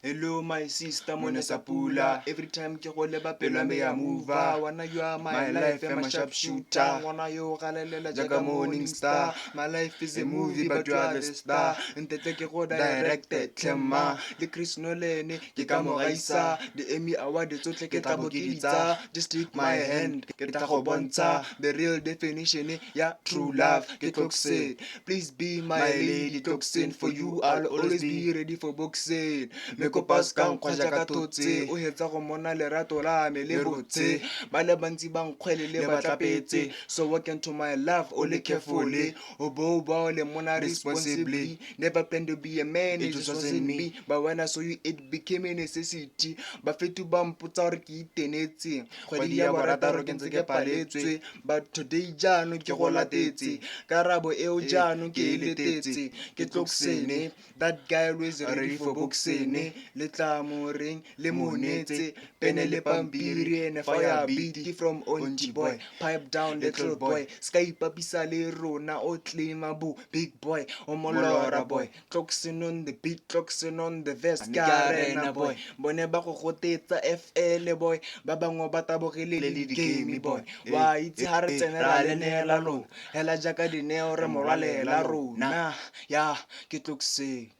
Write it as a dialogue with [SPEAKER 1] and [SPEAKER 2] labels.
[SPEAKER 1] Hello my sister Monesa Pula. Every time ke go leba pelo me ya move. Wanna you are my life, I'm a sharpshooter. Wanna you galelela jaga morning star. My life is a movie but you are the star. Ntete ke go directed Clemma. Le Chris Nolan ke ka mo gaisa. The Emmy Award tsotle ke tla bo ke ditsa. Just take my hand ke tla go bontsha the real definition ya true love. Ke toxic. Please be my lady toxin. For you I'll always be ready for boxing. Me kopa ska nkgwaja ka thotse o hetsa go mona lerato la me le botse ba le bantsi ba nkgwele le batlapetse. So walk into my love o le carefully o bo ba le mona responsibly. Never plan to be a man, it just wasn't me. But when I saw you it became a necessity. Ba fetu ba mpotsa gore ke itenetse kgwedi ya borataro ke ntse ke paletswe. But today jaanong ke go latetse karabo eo jaanong ke e letetse. Ke Tloksene, that guy always ready for boxing. Le tla mo reng le monetse pene le pampiri and fire beat from Onti boy. Pipe down little boy, sky papisa le rona o claim abu big boy o molora boy. Tloksene on the beat, Tloksene on the vest, Garena boy. Bone ba go gotetsa FL boy, ba bangwe ba tabogile le di game boy. Wa itse ha re tsenela le neela lona hela jaka dineo re morwalela rona ya ke Tloksene.